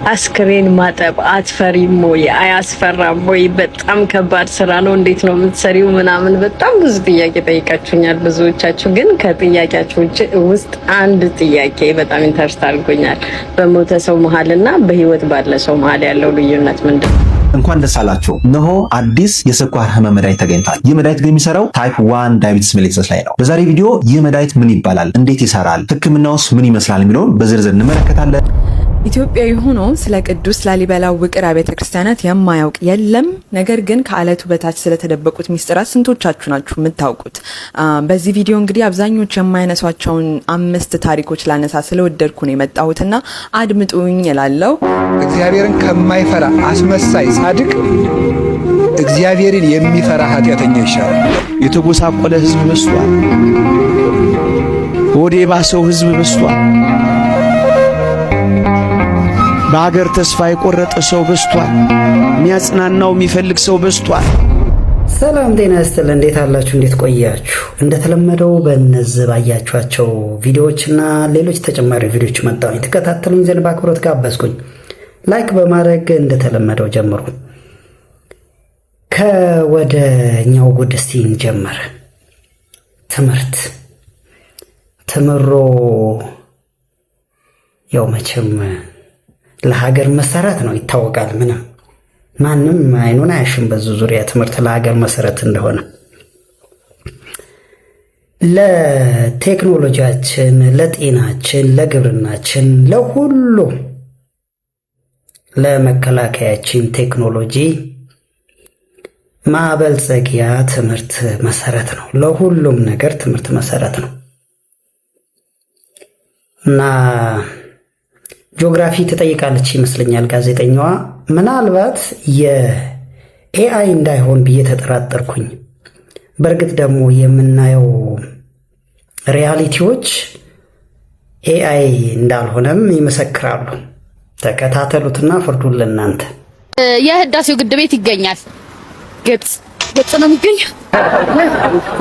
አስክሬን ማጠብ አትፈሪም ወይ? አያስፈራም ወይ? በጣም ከባድ ስራ ነው። እንዴት ነው የምትሰሪው? ምናምን በጣም ብዙ ጥያቄ ጠይቃችሁኛል ብዙዎቻችሁ። ግን ከጥያቄያችሁ ውስጥ አንድ ጥያቄ በጣም ኢንተረስት አድርጎኛል። በሞተ ሰው መሀልና በህይወት ባለ ሰው መሀል ያለው ልዩነት ምንድን ነው? እንኳን ደስ አላችሁ። እነሆ አዲስ የስኳር ህመም መድኃኒት ተገኝቷል። ይህ መድኃኒት ግን የሚሰራው ታይፕ 1 ዳያቤቲስ ሜሊተስ ላይ ነው። በዛሬ ቪዲዮ ይህ መድኃኒት ምን ይባላል፣ እንዴት ይሰራል፣ ህክምናውስ ምን ይመስላል የሚለውን በዝርዝር እንመለከታለን። ኢትዮጵያዊ ሆኖ ስለ ቅዱስ ላሊበላ ውቅር አብያተ ክርስቲያናት የማያውቅ የለም። ነገር ግን ከአለቱ በታች ስለተደበቁት ሚስጥራት ስንቶቻችሁ ናችሁ የምታውቁት? በዚህ ቪዲዮ እንግዲህ አብዛኞቹ የማያነሷቸውን 5 ታሪኮች ላነሳ ስለወደድኩ ነው የመጣሁትና አድምጡኝ እላለሁ። እግዚአብሔርን ከማይፈራ አስመሳይ ጻድቅ እግዚአብሔርን የሚፈራ ኃጢአተኛ ይሻላል። የተጎሳቆለ ህዝብ በስቷል። ሆዴ ባሰው ህዝብ በስቷል። በሀገር ተስፋ የቆረጠ ሰው በስቷል። የሚያጽናናው የሚፈልግ ሰው በስቷል። ሰላም ጤና ይስጥልኝ። እንዴት አላችሁ? እንዴት ቆያችሁ? እንደተለመደው በእነዚህ ባያችኋቸው ቪዲዮዎችና ሌሎች ተጨማሪ ቪዲዮዎች መጣሁ። ተከታተሉኝ ዘንድ በአክብሮት ጋበዝኩኝ። ላይክ በማድረግ እንደተለመደው ጀምሩ። ከወደኛው ጉድ እስቲ እንጀምር። ትምሮ ያው መቼም ለሀገር መሰረት ነው ይታወቃል። ማንም አይኑን አያሽም በዚህ ዙሪያ ትምህርት ለሀገር መሰረት እንደሆነ። ለቴክኖሎጂያችን፣ ለጤናችን፣ ለግብርናችን፣ ለሁሉ ለመከላከያችን ቴክኖሎጂ ማበልጸጊያ ትምህርት መሰረት ነው። ለሁሉም ነገር ትምህርት መሰረት ነው እና ጂኦግራፊ ትጠይቃለች ይመስለኛል ጋዜጠኛዋ። ምናልባት የኤአይ እንዳይሆን ብዬ ተጠራጠርኩኝ። በእርግጥ ደግሞ የምናየው ሪያሊቲዎች ኤአይ እንዳልሆነም ይመሰክራሉ። ተከታተሉትና ፍርዱን ለእናንተ። የህዳሴው ግድብ ቤት ይገኛል። ግብጽ ነው የሚገኘው።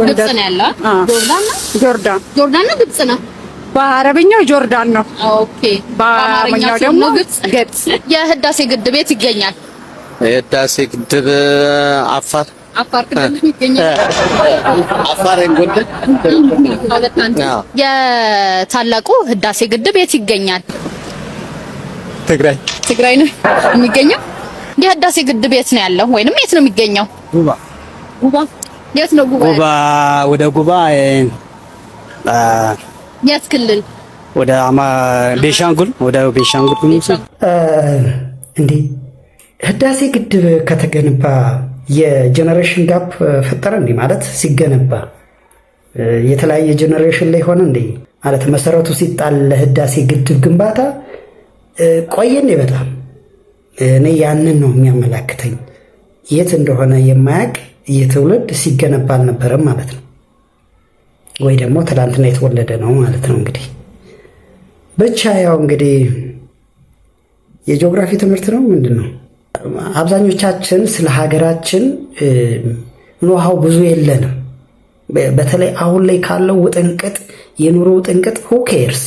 ግብጽ ነው ያለው። ጆርዳን ነው ግብጽ ነው። በአረብኛው ጆርዳን ነው። ኦኬ። በአማርኛው ደግሞ ግብጽ። የህዳሴ ግድብ ቤት ይገኛል። የህዳሴ ግድብ አፋር ክልል ይገኛል። አፋር እንጎደ። የታላቁ ህዳሴ ግድብ ቤት ይገኛል። ትግራይ ነው የሚገኘው። የህዳሴ ግድብ የት ነው ያለው ወይንም የት ነው የሚገኘው? ጉባ። የት ነው ጉባ? ወደ ጉባ የት ክልል? ወደ ቤንሻንጉል እንዴ ህዳሴ ግድብ ከተገነባ የጀነሬሽን ጋፕ ፈጠረ እንዴ? ማለት ሲገነባ የተለያየ ጀነሬሽን ላይ ሆነ እንዴ? ማለት መሰረቱ ሲጣል ለህዳሴ ግድብ ግንባታ ቆየን በጣም። እኔ ያንን ነው የሚያመላክተኝ። የት እንደሆነ የማያውቅ የትውልድ ሲገነባ አልነበረም ማለት ነው። ወይ ደግሞ ትላንትና የተወለደ ነው ማለት ነው። እንግዲህ ብቻ ያው እንግዲህ የጂኦግራፊ ትምህርት ነው ምንድን ነው። አብዛኞቻችን ስለ ሀገራችን ኖሃው ብዙ የለንም። በተለይ አሁን ላይ ካለው ውጥንቅጥ የኑሮ ውጥንቅጥ who cares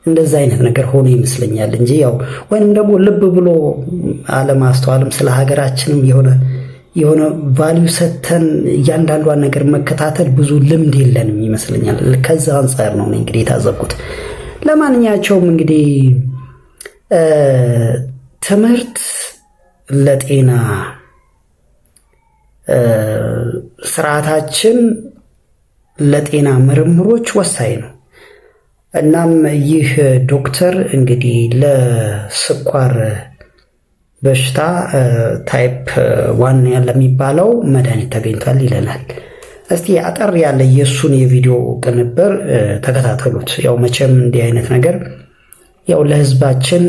እንደዛ አይነት ነገር ሆኖ ይመስለኛል እንጂ ያው ወይንም ደግሞ ልብ ብሎ አለማስተዋልም ስለ ሀገራችንም የሆነ ቫልዩ ሰተን እያንዳንዷን ነገር መከታተል ብዙ ልምድ የለንም ይመስለኛል። ከዛ አንፃር ነው እንግዲህ የታዘብኩት። ለማንኛቸውም እንግዲህ ትምህርት ለጤና ስርዓታችን ለጤና ምርምሮች ወሳኝ ነው። እናም ይህ ዶክተር እንግዲህ ለስኳር በሽታ ታይፕ 1 ያለ የሚባለው መድኃኒት ተገኝቷል ይለናል። እስቲ አጠር ያለ የሱን የቪዲዮ ቅንብር ተከታተሉት። ያው መቼም እንዲህ አይነት ነገር ያው ለህዝባችን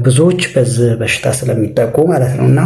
ብዙዎች በዚህ በሽታ ስለሚጠቁ ማለት ነውና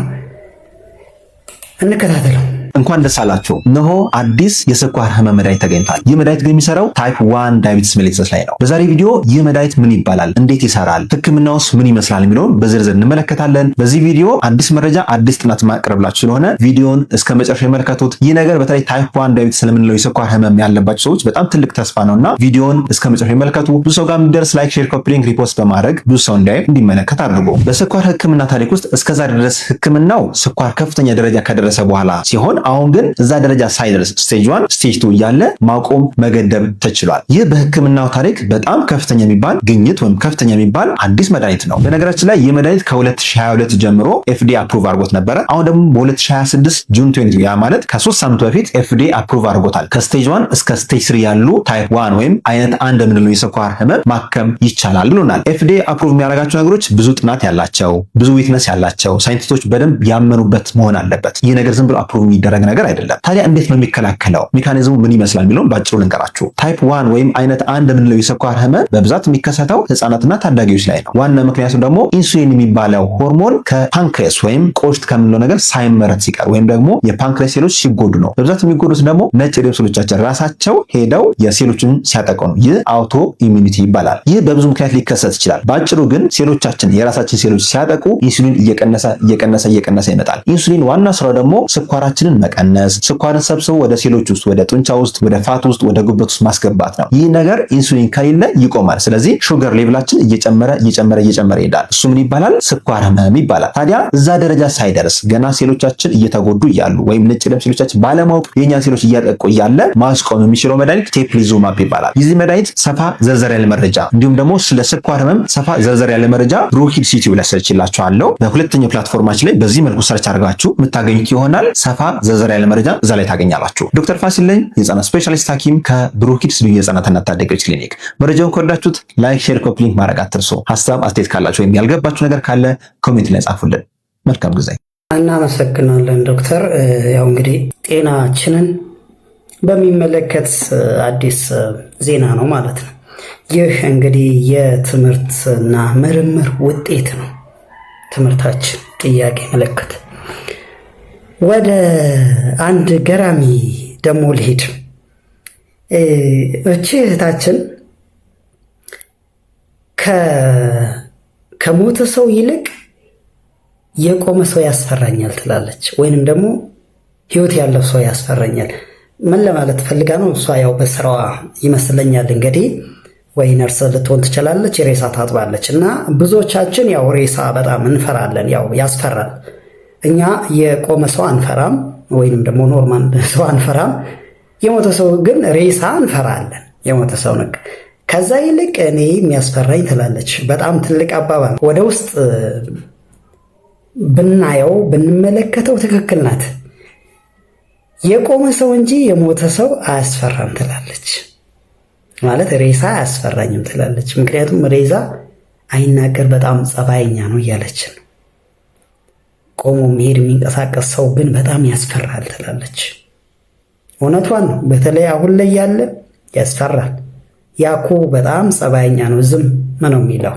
እንከታተለው። እንኳን ደስ አላችሁ። እነሆ አዲስ የስኳር ህመም መድኃኒት ተገኝቷል። ይህ መድኃኒት ግን የሚሰራው ታይፕ 1 ዳያቤቲስ ሜሊተስ ላይ ነው። በዛሬ ቪዲዮ ይህ መድኃኒት ምን ይባላል፣ እንዴት ይሰራል፣ ህክምናውስ ምን ይመስላል የሚለውን በዝርዝር እንመለከታለን። በዚህ ቪዲዮ አዲስ መረጃ፣ አዲስ ጥናት ማቅረብላችሁ ስለሆነ ቪዲዮን እስከ መጨረሻ ይመለከቱት። ይህ ነገር በተለይ ታይፕ 1 ዳያቤቲስ ስለምንለው የስኳር ህመም ያለባቸው ሰዎች በጣም ትልቅ ተስፋ ነውና ቪዲዮን እስከ መጨረሻ ይመለከቱ። ብዙ ሰው ጋር የሚደርስ ላይክ፣ ሼር፣ ኮፒ ሊንክ፣ ሪፖስት በማድረግ ብዙ ሰው እንዲመለከት አድርጎ። በስኳር ህክምና ታሪክ ውስጥ እስከዛሬ ድረስ ህክምናው ስኳር ከፍተኛ ደረጃ ከደረሰ በኋላ ሲሆን አሁን ግን እዛ ደረጃ ሳይደርስ ስቴጅ 1 ስቴጅ 2 እያለ ማቆም መገደብ ተችሏል። ይህ በህክምናው ታሪክ በጣም ከፍተኛ የሚባል ግኝት ወይም ከፍተኛ የሚባል አዲስ መድኃኒት ነው። በነገራችን ላይ ይህ መድኃኒት ከ2022 ጀምሮ ኤፍዲኤ አፕሩቭ አድርጎት ነበረ። አሁን ደግሞ በ2026 ጁን 20 ያ ማለት ከ3 ሳምንት በፊት ኤፍዲኤ አፕሩቭ አድርጎታል። ከስቴጅ 1 እስከ ስቴጅ 3 ያሉ ታይፕ 1 ወይም አይነት 1 የምንለው የስኳር ህመም ማከም ይቻላል ብሎናል። ኤፍዲኤ አፕሩቭ የሚያደርጋቸው ነገሮች ብዙ ጥናት ያላቸው፣ ብዙ ዊትነስ ያላቸው፣ ሳይንቲስቶች በደንብ ያመኑበት መሆን አለበት። ይህ ነገር ዝም ብሎ አፕሩቭ የሚደረግ ነገር አይደለም። ታዲያ እንዴት ነው የሚከላከለው? ሜካኒዝሙ ምን ይመስላል የሚለውን ባጭሩ ልንገራችሁ። ታይፕ 1 ወይም አይነት 1 የምንለው የስኳር ህመም በብዛት የሚከሰተው ህፃናትና ታዳጊዎች ላይ ነው። ዋና ምክንያቱ ደግሞ ኢንሱሊን የሚባለው ሆርሞን ከፓንክሬስ ወይም ቆሽት ከምንለው ነገር ሳይመረት ሲቀር ወይም ደግሞ የፓንክሬስ ሴሎች ሲጎዱ ነው። በብዛት የሚጎዱት ደግሞ ነጭ ደም ሴሎቻችን ራሳቸው ሄደው የሴሎችን ሲያጠቁ ነው። ይህ አውቶ ኢሚኒቲ ይባላል። ይህ በብዙ ምክንያት ሊከሰት ይችላል። ባጭሩ ግን ሴሎቻችን የራሳችን ሴሎች ሲያጠቁ ኢንሱሊን እየቀነሰ ይመጣል። ኢንሱሊን ዋና ስራው ደግሞ ስኳራችንን መቀነስ፣ ስኳርን ሰብስቦ ወደ ሴሎች ውስጥ፣ ወደ ጡንቻ ውስጥ፣ ወደ ፋት ውስጥ፣ ወደ ጉበት ውስጥ ማስገባት ነው። ይህ ነገር ኢንሱሊን ከሌለ ይቆማል። ስለዚህ ሹገር ሌቭላችን እየጨመረ ይሄዳል። እሱ ምን ይባላል? ስኳር ህመም ይባላል። ታዲያ እዛ ደረጃ ሳይደርስ ገና ሴሎቻችን እየተጎዱ እያሉ ወይም ነጭ ደም ሴሎቻችን ባለማወቅ የኛ ሴሎች እያጠቁ እያለ ማስቆም የሚችለው መድኃኒት ቴፕሊዙማብ ይባላል። የዚህ መድኃኒት ሰፋ ዘርዘር ያለ መረጃ እንዲሁም ደግሞ ስለ ስኳር ህመም ሰፋ ዘርዘር ያለ መረጃ ብሩኪድ ሲቲው ላይ ሰርች ይላችኋለሁ። በሁለተኛው ፕላትፎርማችን ላይ በዚህ መልኩ ሰርች አድርጋችሁ የምታገኙት ይሆናል። ሰፋ ዘርዘር ያለ መረጃ እዛ ላይ ታገኛላችሁ። ዶክተር ፋሲል ነኝ፣ የህፃናት ስፔሻሊስት ሐኪም ከብሩኪድ ልዩ የህፃናትና ታዳጊዎች ክሊኒክ። መረጃውን ከወዳችሁት ላይክ፣ ሼር፣ ኮፒ ሊንክ ማድረግ አትርሱ። ሀሳብ አስተያየት ካላችሁ ወይም ያልገባችሁ ነገር ካለ ኮሜንት ላይ ጻፉልን። መልካም ጊዜ። እናመሰግናለን ዶክተር። ያው እንግዲህ ጤናችንን በሚመለከት አዲስ ዜና ነው ማለት ነው። ይህ እንግዲህ የትምህርትና ምርምር ውጤት ነው። ትምህርታችን ጥያቄ ምልክት። ወደ አንድ ገራሚ ደግሞ ልሄድ። እቺ እህታችን ከሞተ ሰው ይልቅ የቆመ ሰው ያስፈራኛል ትላለች። ወይንም ደግሞ ህይወት ያለው ሰው ያስፈራኛል። ምን ለማለት ፈልጋ ነው? እሷ ያው በስራዋ ይመስለኛል እንግዲህ ወይ ነርስ ልትሆን ትችላለች፣ ሬሳ ታጥባለች። እና ብዙዎቻችን ያው ሬሳ በጣም እንፈራለን፣ ያው ያስፈራል። እኛ የቆመ ሰው አንፈራም፣ ወይንም ደግሞ ኖርማል ሰው አንፈራም። የሞተ ሰው ግን ሬሳ እንፈራለን። የሞተ ሰው ንቅ ከዛ ይልቅ እኔ የሚያስፈራኝ ትላለች። በጣም ትልቅ አባባል። ወደ ውስጥ ብናየው ብንመለከተው ትክክል ናት። የቆመ ሰው እንጂ የሞተ ሰው አያስፈራም ትላለች። ማለት ሬሳ አያስፈራኝም ትላለች። ምክንያቱም ሬሳ አይናገር፣ በጣም ጸባይኛ ነው እያለች ነው። ቆሞ መሄድ የሚንቀሳቀስ ሰው ግን በጣም ያስፈራል ትላለች። እውነቷን ነው። በተለይ አሁን ላይ ያለ ያስፈራል። ያኮ በጣም ጸባይኛ ነው፣ ዝም ነው የሚለው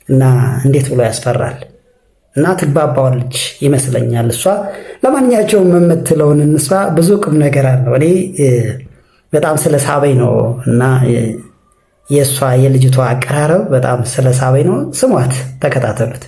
እና እንዴት ብሎ ያስፈራል። እና ትግባባዋለች ይመስለኛል እሷ። ለማንኛቸውም የምትለውን እንስማ። ብዙ ቁም ነገር አለው። እኔ በጣም ስለ ሳበኝ ነው እና የእሷ የልጅቷ አቀራረብ በጣም ስለ ሳበኝ ነው። ስሟት፣ ተከታተሉት።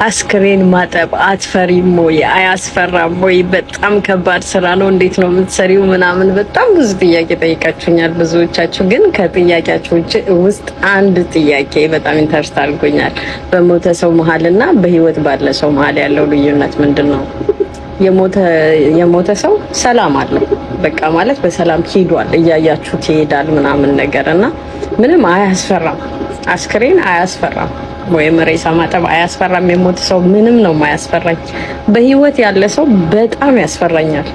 አስክሬን ማጠብ አትፈሪም ወይ? አያስፈራም ወይ? በጣም ከባድ ስራ ነው። እንዴት ነው የምትሰሪው? ምናምን በጣም ብዙ ጥያቄ ጠይቃችሁኛል ብዙዎቻችሁ። ግን ከጥያቄያችሁ ውስጥ አንድ ጥያቄ በጣም ኢንተረስት አድርጎኛል። በሞተ ሰው መሀልና በህይወት ባለ ሰው መሀል ያለው ልዩነት ምንድን ነው? የሞተ ሰው ሰላም አለው፣ በቃ ማለት በሰላም ሄዷል፣ እያያችሁት ይሄዳል ምናምን ነገር እና ምንም አያስፈራም። አስክሬን አያስፈራም ወይም ሬሳ ማጠብ አያስፈራም። የሞተ ሰው ምንም ነው የማያስፈራኝ። በህይወት ያለ ሰው በጣም ያስፈራኛል።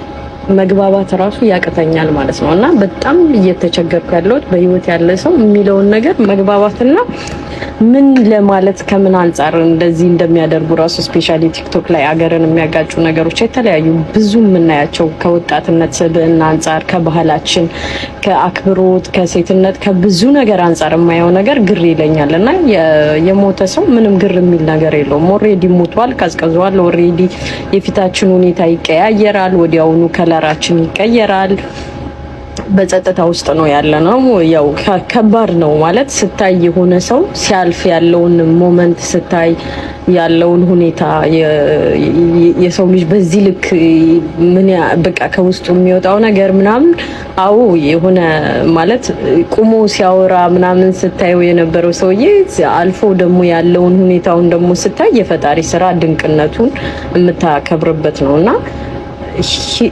መግባባት ራሱ ያቅተኛል ማለት ነው እና በጣም እየተቸገርኩ ያለሁት በህይወት ያለ ሰው የሚለውን ነገር መግባባትና ምን ለማለት ከምን አንፃር እንደዚህ እንደሚያደርጉ ራሱ ስፔሻሊ ቲክቶክ ላይ አገርን የሚያጋጩ ነገሮች የተለያዩ ብዙ የምናያቸው ከወጣትነት ስብዕና አንፃር ከባህላችን ከአክብሮት ከሴትነት ከብዙ ነገር አንፃር የማየው ነገር ግር ይለኛል እና የሞተ ሰው ምንም ግር የሚል ነገር የለውም። ኦሬዲ ሞቷል፣ ቀዝቅዟል። ኦሬዲ የፊታችን ሁኔታ ይቀያየራል፣ ወዲያውኑ ከለራችን ይቀየራል። በጸጥታ ውስጥ ነው ያለነው። ያው ከባድ ነው ማለት ስታይ የሆነ ሰው ሲያልፍ ያለውን ሞመንት ስታይ ያለውን ሁኔታ የሰው ልጅ በዚህ ልክ ምን በቃ ከውስጡ የሚወጣው ነገር ምናምን አዎ የሆነ ማለት ቁሞ ሲያወራ ምናምን ስታየው የነበረው ሰውዬ አልፎ ደግሞ ያለውን ሁኔታውን ደግሞ ስታይ የፈጣሪ ስራ ድንቅነቱን የምታከብርበት ነውና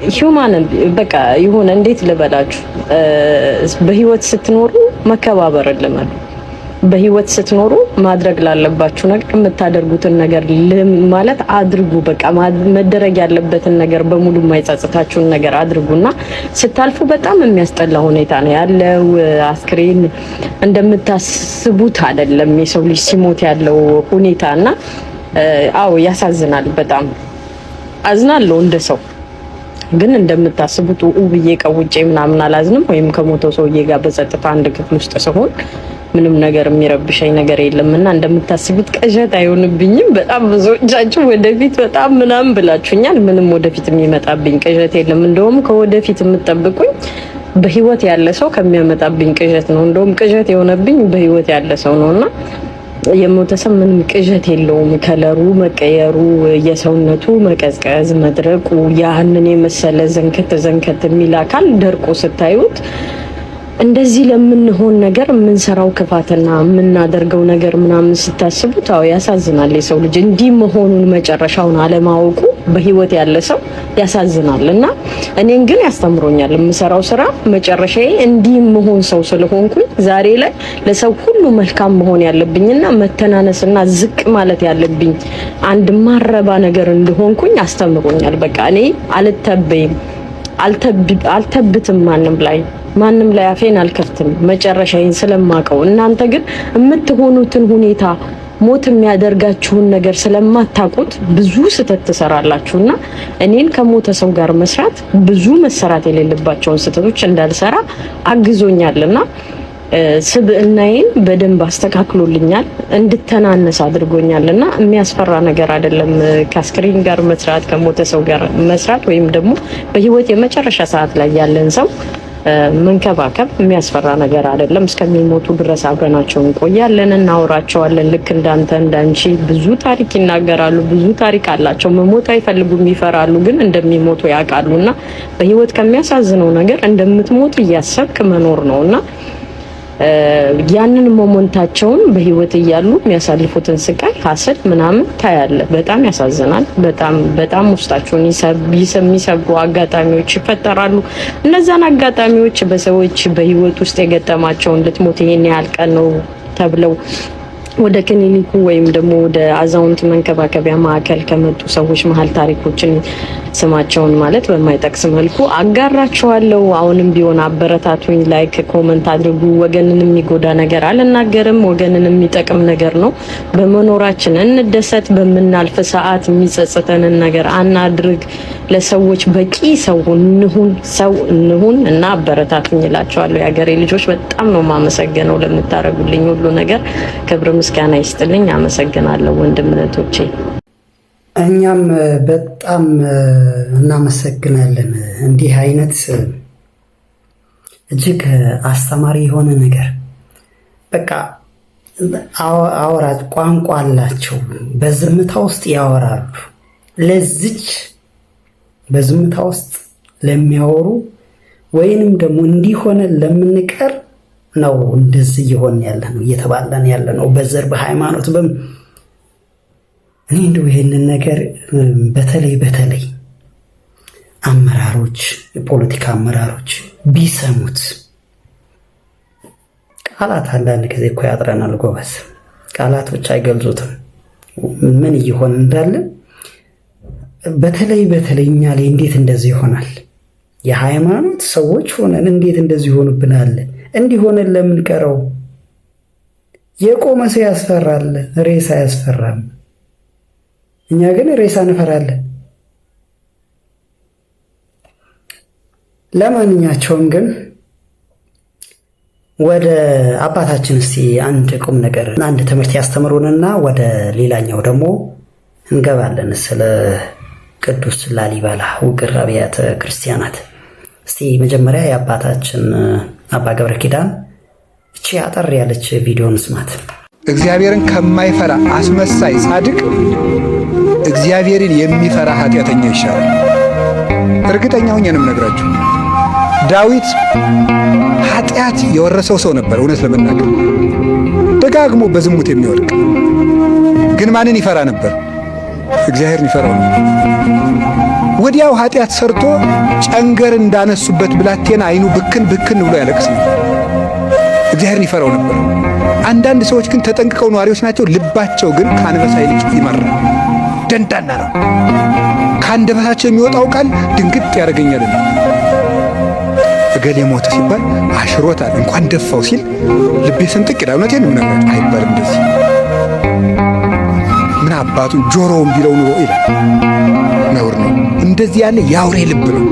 ሂዩማን በቃ ይሁን እንዴት ልበላችሁ በህይወት ስትኖሩ መከባበር ልመዱ። በህይወት ስትኖሩ ማድረግ ላለባችሁ ነገር የምታደርጉትን ነገር ማለት አድርጉ። በቃ መደረግ ያለበትን ነገር በሙሉ የማይጸጽታችሁን ነገር አድርጉና ስታልፉ በጣም የሚያስጠላ ሁኔታ ነው ያለው። አስክሬን እንደምታስቡት አይደለም የሰው ልጅ ሲሞት ያለው ሁኔታና አዎ ያሳዝናል። በጣም አዝናለሁ እንደ ሰው ግን እንደምታስቡት ብዬ ቀውጬ ምናምን አላዝንም። ወይም ከሞተው ሰውዬ ጋር በጸጥታ አንድ ክፍል ውስጥ ስሆን ምንም ነገር የሚረብሸኝ ነገር የለምና እንደምታስቡት ቅዠት አይሆንብኝም። በጣም ብዙዎቻችሁ ወደፊት በጣም ምናምን ብላችሁኛል። ምንም ወደፊት የሚመጣብኝ ቅዠት የለም። እንደውም ከወደፊት የምትጠብቁኝ በህይወት ያለ ሰው ከሚያመጣብኝ ቅዠት ነው። እንደውም ቅዠት የሆነብኝ በህይወት ያለ ሰው ነውና የሞተ ሰው ምንም ቅዠት የለውም። ከለሩ መቀየሩ፣ የሰውነቱ መቀዝቀዝ፣ መድረቁ ያንን የመሰለ ዘንከት የሚል አካል ደርቆ ስታዩት እንደዚህ ለምንሆን ነገር የምንሰራው ክፋትና የምናደርገው ነገር ምናምን ስታስቡት አዎ ያሳዝናል። የሰው ልጅ እንዲህ መሆኑን መጨረሻውን አለማወቁ በህይወት ያለ ሰው ያሳዝናልና እኔን ግን ያስተምሮኛል። የምሰራው ስራ መጨረሻዬ እንዲህ መሆን ሰው ስለሆንኩኝ ዛሬ ላይ ለሰው ሁሉ መልካም መሆን ያለብኝና መተናነስና ዝቅ ማለት ያለብኝ አንድ ማረባ ነገር እንደሆንኩኝ አስተምሮኛል። በቃ እኔ አልተበይም፣ አልተብትም ማንም ላይ አፌን አልከፍትም መጨረሻዬን ስለማቀው። እናንተ ግን የምትሆኑትን ሁኔታ ሞት የሚያደርጋችሁን ነገር ስለማታውቁት ብዙ ስህተት ትሰራላችሁና እኔን ከሞተ ሰው ጋር መስራት ብዙ መሰራት የሌለባቸውን ስህተቶች እንዳልሰራ አግዞኛልና ስብዕናዬን በደንብ አስተካክሎልኛል፣ እንድተናነስ አድርጎኛልና የሚያስፈራ ነገር አይደለም ከስክሪን ጋር መስራት፣ ከሞተ ሰው ጋር መስራት ወይም ደግሞ በህይወት የመጨረሻ ሰዓት ላይ ያለን ሰው መንከባከብ የሚያስፈራ ነገር አይደለም። እስከሚሞቱ ድረስ አብረናቸው እንቆያለን፣ እናወራቸዋለን። ልክ እንዳንተ እንዳንቺ ብዙ ታሪክ ይናገራሉ፣ ብዙ ታሪክ አላቸው። መሞት አይፈልጉም፣ ይፈራሉ፣ ግን እንደሚሞቱ ያውቃሉና በህይወት ከሚያሳዝነው ነገር እንደምትሞት እያሰብክ መኖር ነውና ያንን ሞመንታቸውን በህይወት እያሉ የሚያሳልፉትን ስቃይ ሀሰድ ምናምን ታያለ። በጣም ያሳዝናል። በጣም ውስጣቸውን የሚሰብሩ አጋጣሚዎች ይፈጠራሉ። እነዛን አጋጣሚዎች በሰዎች በህይወት ውስጥ የገጠማቸውን ልትሞት ይሄን ያህል ቀን ነው ተብለው ወደ ክሊኒኩ ወይም ደግሞ ወደ አዛውንት መንከባከቢያ ማዕከል ከመጡ ሰዎች መሀል ታሪኮችን ስማቸውን ማለት በማይጠቅስ መልኩ አጋራቸዋለሁ። አሁንም ቢሆን አበረታቱኝ፣ ላይክ ኮመንት አድርጉ። ወገንን የሚጎዳ ነገር አልናገርም፣ ወገንን የሚጠቅም ነገር ነው። በመኖራችን እንደሰት፣ በምናልፍ ሰዓት የሚጸጽተንን ነገር አናድርግ። ለሰዎች በቂ ሰው እንሁን እና አበረታቱኝ እላቸዋለሁ። የሀገሬ ልጆች በጣም ነው የማመሰግነው ለምታረጉልኝ ሁሉ ነገር። ክብር ምስጋና ይስጥልኝ። አመሰግናለሁ ወንድምነቶቼ። እኛም በጣም እናመሰግናለን። እንዲህ አይነት እጅግ አስተማሪ የሆነ ነገር በቃ አወራጭ ቋንቋ አላቸው። በዝምታ ውስጥ ያወራሉ። ለዚች በዝምታ ውስጥ ለሚያወሩ ወይንም ደግሞ እንዲሆነ ለምንቀር ነው እንደዚህ እየሆን ያለ ነው እየተባለን ያለ ነው። በዘር በሃይማኖት እኔ እንደው ይሄንን ነገር በተለይ አመራሮች፣ የፖለቲካ አመራሮች ቢሰሙት። ቃላት አንዳንድ ጊዜ እኮ ያጥረናል ጎበዝ። ቃላቶች አይገልጹትም ምን እየሆነ እንዳለ። በተለይ እኛ ላይ እንዴት እንደዚህ ይሆናል? የሃይማኖት ሰዎች ሆነን እንዴት እንደዚህ ይሆንብናል? እንዲሆነን ለምን ቀረው? የቆመ ሰው ያስፈራል፣ ሬሳ አያስፈራም። እኛ ግን ሬሳ እንፈራለን። ለማንኛቸውም ግን ወደ አባታችን እስቲ አንድ ቁም ነገር አንድ ትምህርት ያስተምሩንና ወደ ሌላኛው ደግሞ እንገባለን። ስለ ቅዱስ ላሊበላ ውቅር አብያተ ክርስቲያናት እስቲ መጀመሪያ የአባታችን አባ ገብረ ኪዳን እቺ አጠር ያለች ቪዲዮን ስማት። እግዚአብሔርን ከማይፈራ አስመሳይ ጻድቅ እግዚአብሔርን የሚፈራ ኃጢአተኛ ይሻላል። እርግጠኛ ሆኜ ነው የምነግራችሁ። ዳዊት ኃጢአት የወረሰው ሰው ነበር። እውነት ለመናገር ደጋግሞ በዝሙት የሚወድቅ ግን ማንን ይፈራ ነበር? እግዚአብሔርን ይፈራው ነበር። ወዲያው ኃጢአት ሰርቶ ጨንገር እንዳነሱበት ብላቴና አይኑ ብክን ብክን ብሎ ያለቅስ ነበር። እግዚአብሔርን ይፈራው ነበር። አንዳንድ ሰዎች ግን ተጠንቅቀው ነዋሪዎች ናቸው። ልባቸው ግን ከአንበሳ ይልቅ ይመራል፣ ደንዳና ነው። ከአንደበታቸው የሚወጣው ቃል ድንግጥ ያደርገኛል። እገሌ ሞተ ሲባል አሽሮታል እንኳን ደፋው ሲል ልቤ ስንጥቅ ይላል። እውነቴን ነው የምነግራችሁ። አይባልም እንደዚህ። ምን አባቱን ጆሮውን ቢለው ኑሮ ይላል። ነውር ነው። እንደዚህ ያለ የአውሬ ልብ ነው።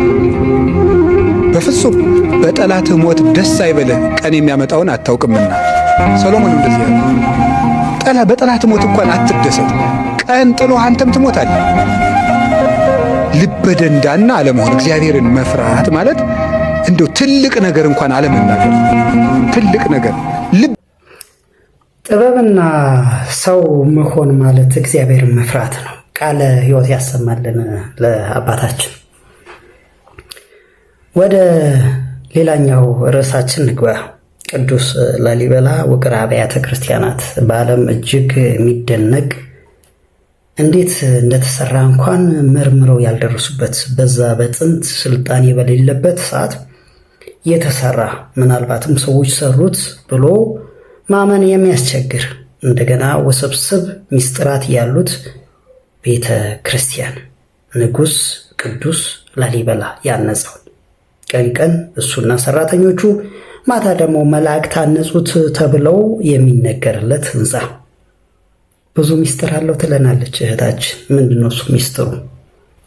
በፍጹም በጠላትህ ሞት ደስ አይበልህ፣ ቀን የሚያመጣውን አታውቅምና። ሰሎሞን እንደዚህ ያለ በጠላትህ ሞት እንኳን አትደሰት፣ ቀን ጥሎ አንተም ትሞታለህ። ልበ ደንዳና አለመሆን፣ እግዚአብሔርን መፍራት ማለት እንደው ትልቅ ነገር እንኳን አለመናገር፣ ትልቅ ነገር ጥበብና ሰው መሆን ማለት እግዚአብሔርን መፍራት ነው። ቃለ ሕይወት ያሰማልን ለአባታችን። ወደ ሌላኛው ርዕሳችን ንግባ። ቅዱስ ላሊበላ ውቅር አብያተ ክርስቲያናት በዓለም እጅግ የሚደነቅ እንዴት እንደተሰራ እንኳን መርምረው ያልደረሱበት በዛ በጥንት ስልጣኔ በሌለበት ሰዓት የተሰራ ምናልባትም ሰዎች ሰሩት ብሎ ማመን የሚያስቸግር እንደገና ውስብስብ ሚስጥራት ያሉት ቤተ ክርስቲያን ንጉሥ ቅዱስ ላሊበላ ያነጸው ቀን ቀን እሱና ሰራተኞቹ ማታ ደግሞ መላእክት አነጹት ተብለው የሚነገርለት ህንፃ ብዙ ሚስጥር አለው ትለናለች እህታችን። ምንድነው እሱ ሚስጥሩ?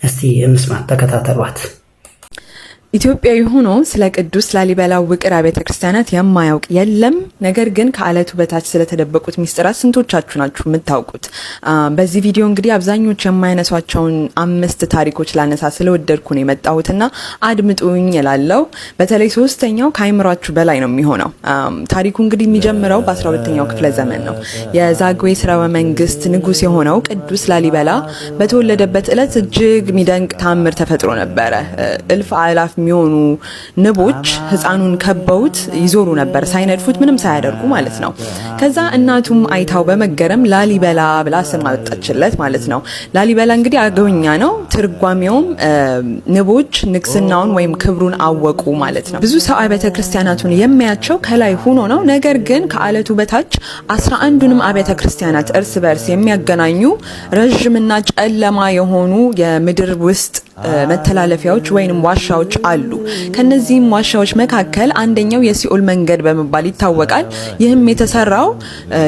እስቲ እንስማ፣ ተከታተሏት። ኢትዮጵያዊ ሆኖ ስለ ቅዱስ ላሊበላ ውቅር አብያተ ክርስቲያናት የማያውቅ የለም። ነገር ግን ከአለቱ በታች ስለተደበቁት ሚስጥራት ስንቶቻችሁ ናችሁ የምታውቁት? በዚህ ቪዲዮ እንግዲህ አብዛኞች የማይነሷቸውን 5 ታሪኮች ላነሳ ስለወደድኩ ነው የመጣሁትና አድምጡኝ እላለሁ። በተለይ 3ኛው ከአይምሯችሁ በላይ ነው የሚሆነው። ታሪኩ እንግዲህ የሚጀምረው በ12ኛው ክፍለ ዘመን ነው። የዛግዌ ስርወ መንግስት ንጉስ የሆነው ቅዱስ ላሊበላ በተወለደበት ዕለት እጅግ የሚደንቅ ታምር ተፈጥሮ ነበረ። እልፍ አእላፍ የሚሆኑ ንቦች ህፃኑን ከበውት ይዞሩ ነበር፣ ሳይነድፉት ምንም ሳያደርጉ ማለት ነው። ከዛ እናቱም አይታው በመገረም ላሊበላ ብላ ስም አወጣችለት ማለት ነው። ላሊበላ እንግዲህ አገውኛ ነው። ትርጓሜውም ንቦች ንግስናውን ወይም ክብሩን አወቁ ማለት ነው። ብዙ ሰው አብያተ ክርስቲያናቱን የሚያቸው ከላይ ሆኖ ነው። ነገር ግን ከአለቱ በታች 11ዱንም አብያተ ክርስቲያናት እርስ በርስ የሚያገናኙ ረዥምና ጨለማ የሆኑ የምድር ውስጥ መተላለፊያዎች ወይንም ዋሻዎች አሉ። ከነዚህም ዋሻዎች መካከል አንደኛው የሲኦል መንገድ በመባል ይታወቃል። ይህም የተሰራው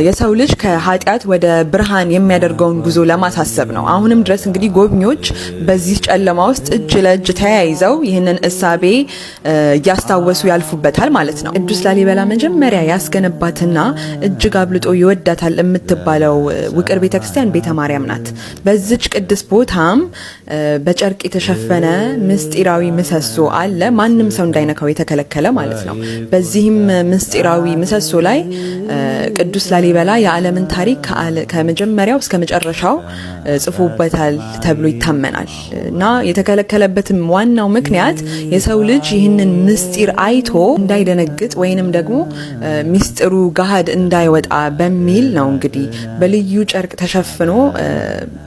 የሰው ልጅ ከኃጢአት ወደ ብርሃን የሚያደርገውን ጉዞ ለማሳሰብ ነው። አሁንም ድረስ እንግዲህ ጎብኚዎች በዚህ ጨለማ ውስጥ እጅ ለእጅ ተያይዘው ይህንን እሳቤ እያስታወሱ ያልፉበታል ማለት ነው። ቅዱስ ላሊበላ መጀመሪያ ያስገነባትና እጅግ አብልጦ ይወዳታል የምትባለው ውቅር ቤተክርስቲያን ቤተ ማርያም ናት። በዚች ቅዱስ ቦታም በጨርቅ የተሸፈነ ምስጢራዊ ምሰሶ አለ። ማንም ሰው እንዳይነካው የተከለከለ ማለት ነው። በዚህም ምስጢራዊ ምሰሶ ላይ ቅዱስ ላሊበላ የዓለምን ታሪክ ከመጀመሪያው እስከ መጨረሻው ጽፎበታል ተብሎ ይታመናል እና የተከለከለበትም ዋናው ምክንያት የሰው ልጅ ይህንን ምስጢር አይቶ እንዳይደነግጥ ወይንም ደግሞ ምስጢሩ ገሃድ እንዳይወጣ በሚል ነው እንግዲህ በልዩ ጨርቅ ተሸፍኖ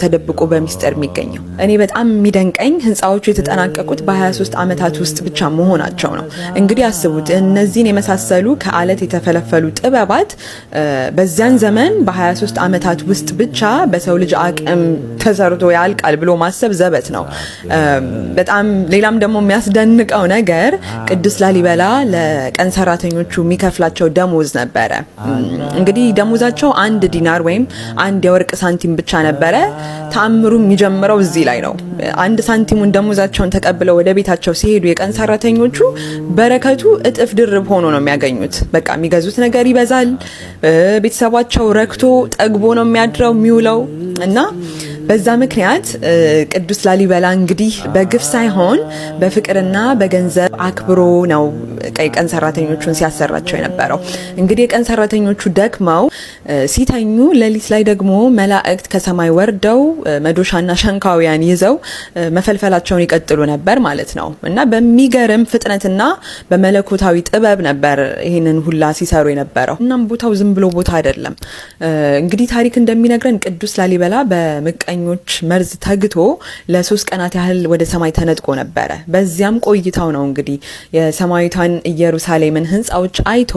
ተደብቆ በሚስጥር የሚገኘው። እኔ በጣም የሚደንቀኝ ህንፃዎቹ የተጠናቀቁት በ23 ዓመታት ውስጥ ብቻ መሆናቸው ነው። እንግዲህ አስቡት እነዚህን የመሳሰሉ ከአለት የተፈለፈሉ ጥበባት በዚያን ዘመን በ23 ዓመታት ውስጥ ብቻ በሰው ልጅ አቅም ተሰርቶ ያልቃል ብሎ ማሰብ ዘበት ነው። በጣም ሌላም ደግሞ የሚያስደንቀው ነገር ቅዱስ ላሊበላ ለቀን ሰራተኞቹ የሚከፍላቸው ደሞዝ ነበረ። እንግዲህ ደሞዛቸው 1 ዲናር ወይም 1 የወርቅ ሳንቲም ብቻ ነበረ። ተአምሩ የሚጀምረው እዚህ ላይ ነው። 1 ሳንቲሙን ደሞዛቸውን ተቀብለው ወደ ቤታቸው ሲሄዱ የቀን ሰራተኞቹ በረከቱ እጥፍ ድርብ ሆኖ ነው የሚያገኙት። በቃ የሚገዙት ነገር ይበዛል። ቤተሰባቸው ረክቶ ጠግቦ ነው የሚያድረው የሚውለው እና በዛ ምክንያት ቅዱስ ላሊበላ እንግዲህ በግፍ ሳይሆን በፍቅርና በገንዘብ አክብሮ ነው ቀን ሰራተኞቹን ሲያሰራቸው የነበረው። እንግዲህ የቀን ሰራተኞቹ ደክመው ሲተኙ ሌሊት ላይ ደግሞ መላእክት ከሰማይ ወርደው መዶሻና ሸንካውያን ይዘው መፈልፈላቸውን ይቀጥሉ ነበር ማለት ነው እና በሚገርም ፍጥነትና በመለኮታዊ ጥበብ ነበር ይህንን ሁላ ሲሰሩ የነበረው። እናም ቦታው ዝም ብሎ ቦታ አይደለም። እንግዲህ ታሪክ እንደሚነግረን ቅዱስ ላሊበላ በምቀኞች መርዝ ተግቶ ለ3 ቀናት ያህል ወደ ሰማይ ተነጥቆ ነበረ። በዚያም ቆይታው ነው እንግዲህ የሰማያዊቷን ኢየሩሳሌምን ህንጻዎች አይቶ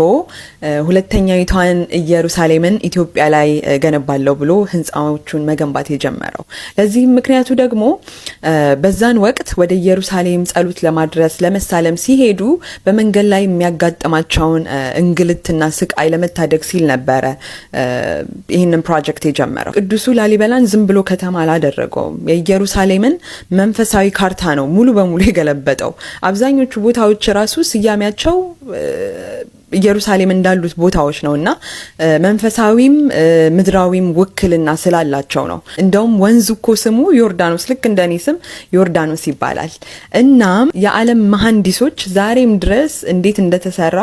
ሁለተኛይቷን ኢየሩሳሌምን ኢትዮጵያ ላይ ገነባለሁ ብሎ ህንጻዎቹን መገንባት የጀመረው። ለዚህም ምክንያቱ ደግሞ በዛን ወቅት ወደ ኢየሩሳሌም ጸሎት ለማድረስ ለመሳለም ሲሄዱ በመንገድ ላይ የሚያጋጥማቸውን እንግልትና ስቃይ ለመታደግ ሲል ነበረ ይህንን ፕሮጀክት የጀመረው። ቅዱሱ ላሊበላን ዝም ብሎ ከተማ አላደረገውም። የኢየሩሳሌምን መንፈሳዊ ካርታ ነው ሙሉ በሙሉ የገለበጠው። አብዛኞቹ ቦታዎች ራሱ ስያሜያቸው ኢየሩሳሌም እንዳሉት ቦታዎች ነውና መንፈሳዊም ምድራዊም ውክልና ስላላቸው ነው። እንደውም ወንዙ እኮ ስሙ ዮርዳኖስ፣ ልክ እንደኔ ስም ዮርዳኖስ ይባላል። እናም የዓለም መሐንዲሶች ዛሬም ድረስ እንዴት እንደተሰራ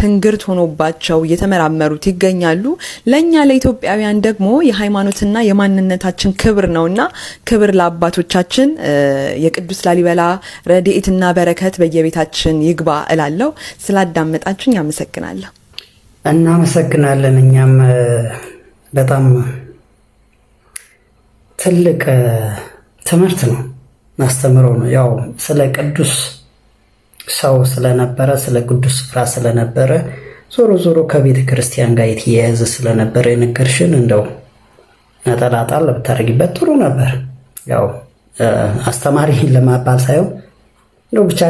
ትንግርት ሆኖባቸው እየተመራመሩት ይገኛሉ። ለኛ ለኢትዮጵያውያን ደግሞ የሃይማኖትና የማንነታችን ክብር ነውና ክብር ለአባቶቻችን። የቅዱስ ላሊበላ ረድኤትና በረከት በየቤታችን ይግባ እላለሁ። ስላዳመጣችሁኝ እናመሰግናለን። እኛም በጣም ትልቅ ትምህርት ነው አስተምሮ ነው። ያው ስለ ቅዱስ ሰው ስለነበረ ስለ ቅዱስ ስፍራ ስለነበረ ዞሮ ዞሮ ከቤተ ክርስቲያን ጋር የተያያዘ ስለነበረ የነገርሽን እንደው ነጠላጣል ብታረጊበት ጥሩ ነበር። ያው አስተማሪ ለማባል ሳይሆን ነው ብቻ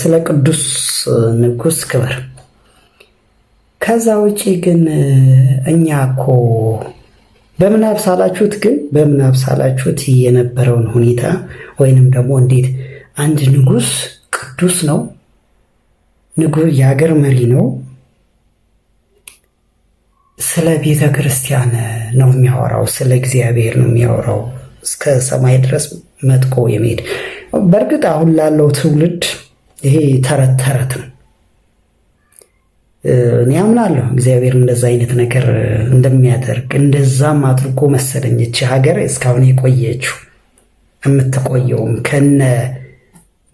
ስለ ቅዱስ ንጉስ ክብር። ከዛ ውጪ ግን እኛ እኮ በምን አብሳላችሁት የነበረውን ሁኔታ ወይንም ደግሞ እንዴት አንድ ንጉስ ቅዱስ ነው፣ ንጉስ የሀገር መሪ ነው፣ ስለ ቤተ ክርስቲያን ነው የሚያወራው፣ ስለ እግዚአብሔር ነው የሚያወራው፣ እስከ ሰማይ ድረስ መጥቆ የሚሄድ። በእርግጥ አሁን ላለው ትውልድ ይሄ ተረት ነው። እኔ አምናለሁ እግዚአብሔር እንደዛ አይነት ነገር እንደሚያደርግ። እንደዛም አድርጎ መሰለኝ እቺ ሀገር እስካሁን የቆየችው የምትቆየውም ከነ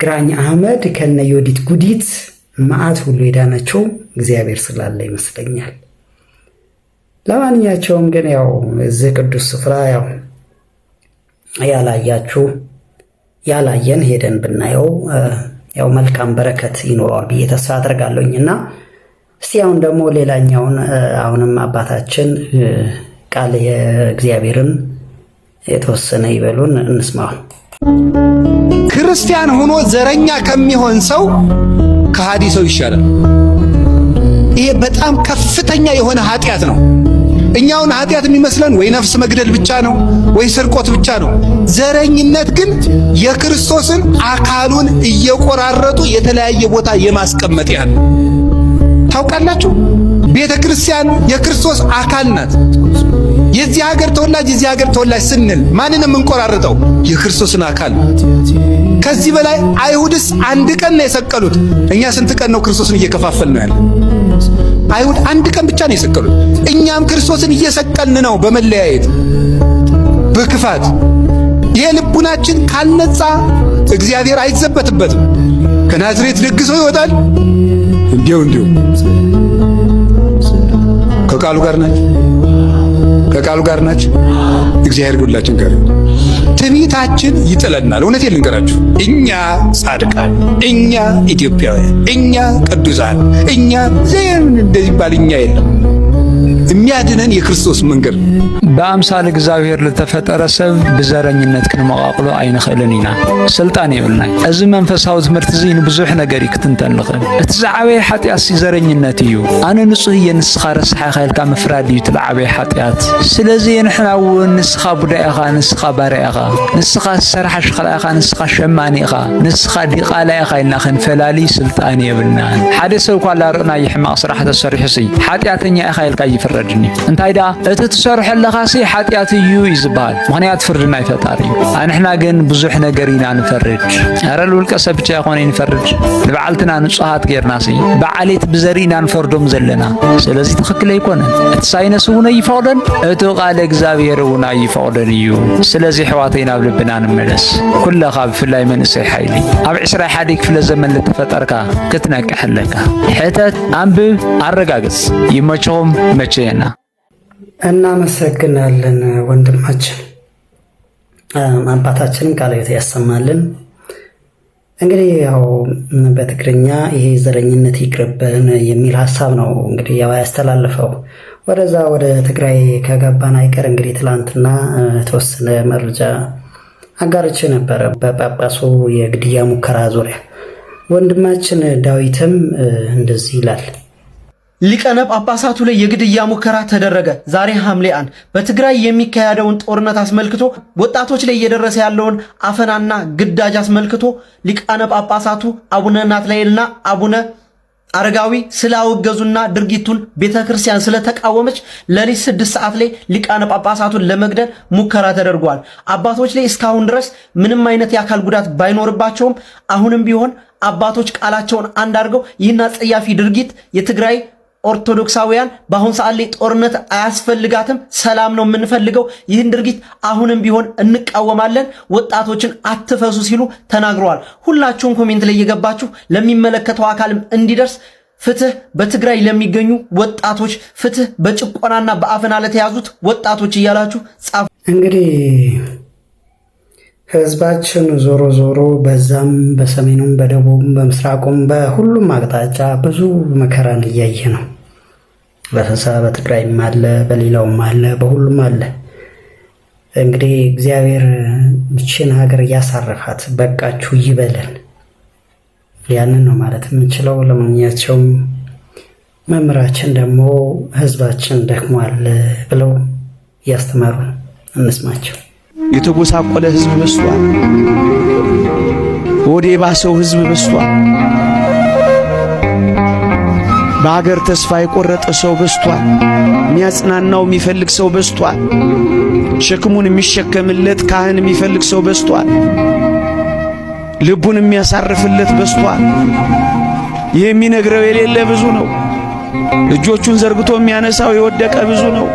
ግራኝ አህመድ ከነ ዮዲት ጉዲት መዓት ሁሉ የዳነችው እግዚአብሔር ስላለ ይመስለኛል። ለማንኛቸውም ግን ያው እዚህ ቅዱስ ስፍራ ያላየን ሄደን ብናየው ያው መልካም በረከት ይኖረዋል ብዬ ተስፋ አደርጋለሁኝና እስቲ አሁን ደግሞ ሌላኛውን አሁንም አባታችን ቃል የእግዚአብሔርን የተወሰነ ይበሉን እንስማው። ክርስቲያን ሆኖ ዘረኛ ከሚሆን ሰው ከሃዲ ሰው ይሻላል። ይሄ በጣም ከፍተኛ የሆነ ኃጢአት ነው። እኛውን ኃጢአት የሚመስለን ወይ ነፍስ መግደል ብቻ ነው ወይ ስርቆት ብቻ ነው። ዘረኝነት ግን የክርስቶስን አካሉን እየቆራረጡ የተለያየ ቦታ የማስቀመጥ ያህል ታውቃላችሁ። ቤተ ክርስቲያን የክርስቶስ አካል ናት። የዚህ ሀገር ተወላጅ ስንል ማንንም እንቆራርጠው የክርስቶስን አካል። ከዚህ በላይ አይሁድስ አንድ ቀን ነው የሰቀሉት። እኛ ስንት ቀን ነው ክርስቶስን እየከፋፈልን ነው ያለ? አይሁድ አንድ ቀን ብቻ ነው የሰቀሉት። እኛም ክርስቶስን እየሰቀልን ነው በመለያየት በክፋት። ይሄ ልቡናችን ካልነጻ እግዚአብሔር አይዘበትበትም። ከናዝሬት ደግሶ ይወጣል። እንዲሁ ከቃሉ ጋር ናቸው። ከቃሉ ጋር ናችሁ። እግዚአብሔር ሁላችን ጋር ትዕቢታችን ይጥለናል። እውነቴን ልንገራችሁ፣ እኛ ጻድቃን፣ እኛ ኢትዮጵያውያን፣ እኛ ቅዱሳን፣ እኛ እንደዚህ ባል እኛ የለም። የሚያድነን የክርስቶስ መንገድ በአምሳለ እግዚአብሔር ለተፈጠረ ሰብ ብዘረኝነት ክንመቃቅሎ አይንኽእልን ኢና ስልጣን ይብልና እዚ መንፈሳዊ ትምህርቲ እዚ ንብዙሕ ነገር ይክትንተን ንኽእል እቲ ዝዓበየ ሓጢኣት ዘረኝነት እዩ ኣነ ንጹህ እየ ንስኻ ረስሓ ኸልካ ምፍራድ እዩ እቲ ዝዓበየ ሓጢኣት ስለዚ ንሕና እውን ንስኻ ቡዳይ ኢኻ ንስኻ ባርያ ኢኻ ንስኻ ዝሰርሓ ሽኽላ ኢኻ ንስኻ ሸማኒ ኢኻ ንስኻ ዲቓላ ኢኻ ኢልና ክንፈላሊ ስልጣን የብልና ሓደ ሰብ ኳላ ርእና ይሕማቕ ስራሕ ተሰሪሑሲ ሓጢኣተኛ ኢኻ ኢልካ ይፍረድኒ እንታይ ዳ እቲ ትሰርሐለኻ ሓጢአት እዩ ይዝባል ምክንያት ፍርድና ይፈጣሪ አንሕና ግን ብዙሕ ነገር ኢና ንፈርድ አረል ውልቀ ሰብ ብቻ ይኾነ ንፈርድ ንበዓልትና ንጹሃት ጌርናሲ በዓሌት ብዘሪና ንፈርዶም ዘለና ስለዚ ትክክል ኣይኮነን እቲ ሳይነስ እውን ይፈቅደን እቲ ቃል እግዚአብሔር እውን ይፈቅደን እዩ ስለዚ ሕዋተይና ናብ ልብና ንመለስ ኩለኻ ብፍላይ መንእሰይ ሓይሊ ኣብ 21 ክፍለ ዘመን ለተፈጠርካ ክትነቅሕለካ ሕተት አንብብ አረጋግጽ ይመቸውም መቸየና እናመሰግናለን ወንድማችን አባታችንን ቃል ያሰማልን። እንግዲህ ያው በትግርኛ ይሄ ዘረኝነት ይቅርብን የሚል ሐሳብ ነው እንግዲህ ያው ያስተላልፈው። ወደ ትግራይ ከገባን አይቀር እንግዲህ ትላንትና ተወሰነ መረጃ አጋርቼ ነበር በጳጳሱ የግድያ ሙከራ ዙሪያ። ወንድማችን ዳዊትም እንደዚህ ይላል። ሊቃነ ጳጳሳቱ ላይ የግድያ ሙከራ ተደረገ። ዛሬ ሐምሌ 1 በትግራይ የሚካሄደውን ጦርነት አስመልክቶ ወጣቶች ላይ እየደረሰ ያለውን አፈናና ግዳጅ አስመልክቶ ሊቃነ ጳጳሳቱ አቡነ ናትናኤልና አቡነ አረጋዊ ስላወገዙና ድርጊቱን ቤተክርስቲያን ስለተቃወመች ለሊት 6 ሰዓት ላይ ሊቃነ ጳጳሳቱን ለመግደል ሙከራ ተደርጓል። አባቶች ላይ እስካሁን ድረስ ምንም አይነት የአካል ጉዳት ባይኖርባቸውም አሁንም ቢሆን አባቶች ቃላቸውን አንድ አድርገው ይህን አጸያፊ ድርጊት የትግራይ ኦርቶዶክሳውያን በአሁን ሰዓት ላይ ጦርነት አያስፈልጋትም፣ ሰላም ነው የምንፈልገው፣ ይህን ድርጊት አሁንም ቢሆን እንቃወማለን፣ ወጣቶችን አትፈሱ ሲሉ ተናግረዋል። ሁላችሁም ኮሜንት ላይ እየገባችሁ ለሚመለከተው አካልም እንዲደርስ ፍትህ በትግራይ ለሚገኙ ወጣቶች፣ ፍትህ በጭቆናና በአፈና ለተያዙት ወጣቶች እያላችሁ ጻፉ። እንግዲህ ህዝባችን ዞሮ ዞሮ በዛም በሰሜኑም በደቡብም በምስራቁም በሁሉም አቅጣጫ ብዙ መከራን እያየ ነው። በትግራይም አለ፣ በሌላውም አለ፣ በሁሉም አለ። እንግዲህ እግዚአብሔር ብቻን ሀገር እያሳረፋት በቃችሁ ይበለን። ያንን ነው ማለት የምንችለው። ለማንኛቸውም መምህራችን ደግሞ ህዝባችን ደክሟል ብለው እያስተማሩ እንስማቸው። የተጎሳቆለ ህዝብ በስቷል። ወደ ባሰው ህዝብ በስቷል። በአገር ተስፋ የቆረጠ ሰው በስቷል። የሚያጽናናው የሚፈልግ ሰው በስቷል። ሸክሙን የሚሸከምለት ካህን የሚፈልግ ሰው በስቷል። ልቡን የሚያሳርፍለት በስቷል። የሚነግረው የሌለ ብዙ ነው። እጆቹን ዘርግቶ የሚያነሳው የወደቀ ብዙ ነው።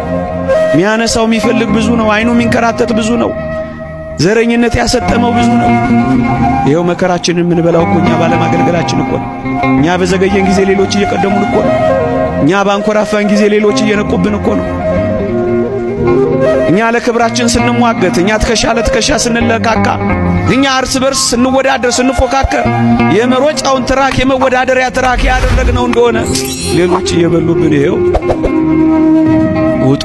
የሚያነሳው የሚፈልግ ብዙ ነው። አይኑ የሚንከራተት ብዙ ነው። ዘረኝነት ያሰጠመው ብዙ ነው። ይሄው መከራችንን የምንበላው እኮ እኛ ባለማገልገላችን እኮ ነው። እኛ በዘገየን ጊዜ ሌሎች እየቀደሙን እኮ ነው። እኛ ባንኮራፋን ጊዜ ሌሎች እየነቁብን እኮ ነው። እኛ ለክብራችን ስንሟገት፣ እኛ ትከሻ ለትከሻ ስንለካካ፣ እኛ እርስ በርስ ስንወዳደር ስንፎካከር የመሮጫውን ትራክ የመወዳደሪያ ትራክ ያደረግነው እንደሆነ ሌሎች እየበሉብን ይሄው ውጡ።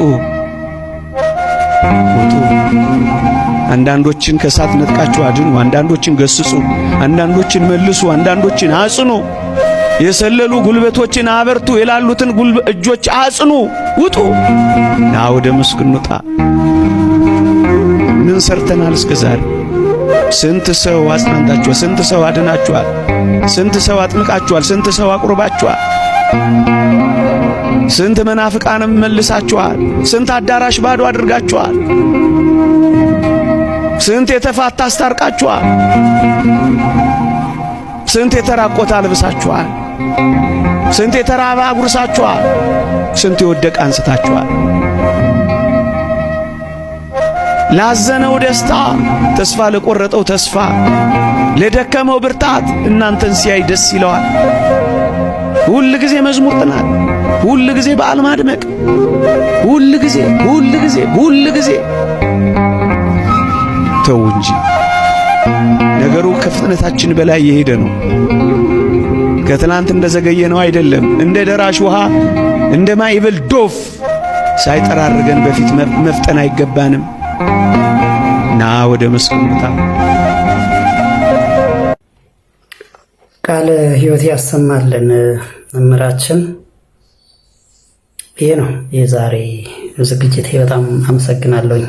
አንዳንዶችን ከሳት ነጥቃችሁ አድኑ፣ አንዳንዶችን ገስጹ፣ አንዳንዶችን መልሱ፣ አንዳንዶችን አጽኑ። የሰለሉ ጉልበቶችን አበርቱ፣ የላሉትን እጆች አጽኑ። ውጡ ና ወደ መስክ እንውጣ። ምን ሰርተናል እስከዛሬ? ስንት ሰው አጽናንታችኋል? ስንት ሰው አድናችኋል? ስንት ሰው አጥምቃችኋል? ስንት ሰው አቁርባችኋል? ስንት መናፍቃንም መልሳችኋል? ስንት አዳራሽ ባዶ አድርጋችኋል? ስንት የተፋታ አስታርቃችኋል? ስንት የተራቆተ አልብሳችኋል? ስንት የተራበ አጉርሳችኋል? ስንት የወደቀ አንስታችኋል? ላዘነው ደስታ፣ ተስፋ ለቆረጠው ተስፋ፣ ለደከመው ብርታት እናንተን ሲያይ ደስ ይለዋል። ሁል ጊዜ መዝሙር ጥናት ሁል ጊዜ በዓል ማድመቅ፣ ሁል ጊዜ ተው እንጂ ነገሩ ከፍጥነታችን በላይ የሄደ ነው። ከትላንት እንደዘገየ ነው አይደለም። እንደ ደራሽ ውሃ እንደ ማዕበል ዶፍ ሳይጠራርገን በፊት መፍጠን አይገባንም። ና ወደ መስቀሉታ ቃለ ሕይወት ያሰማልን መምህራችን። ይሄ ነው የዛሬ ዝግጅቴ። በጣም አመሰግናለሁኝ።